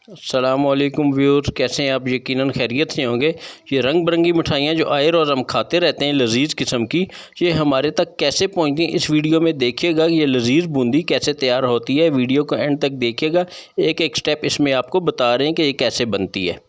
अस्सलामुअलैकुम व्यूअर्स, कैसे हैं आप? यकीनन खैरियत से होंगे। ये रंग बिरंगी मिठाइयाँ जो आए रोज़ हम खाते रहते हैं लजीज़ किस्म की, ये हमारे तक कैसे पहुँचती हैं इस वीडियो में देखिएगा। ये लजीज़ बूंदी कैसे तैयार होती है, वीडियो को एंड तक देखिएगा। एक एक स्टेप इसमें आपको बता रहे हैं कि ये कैसे बनती है।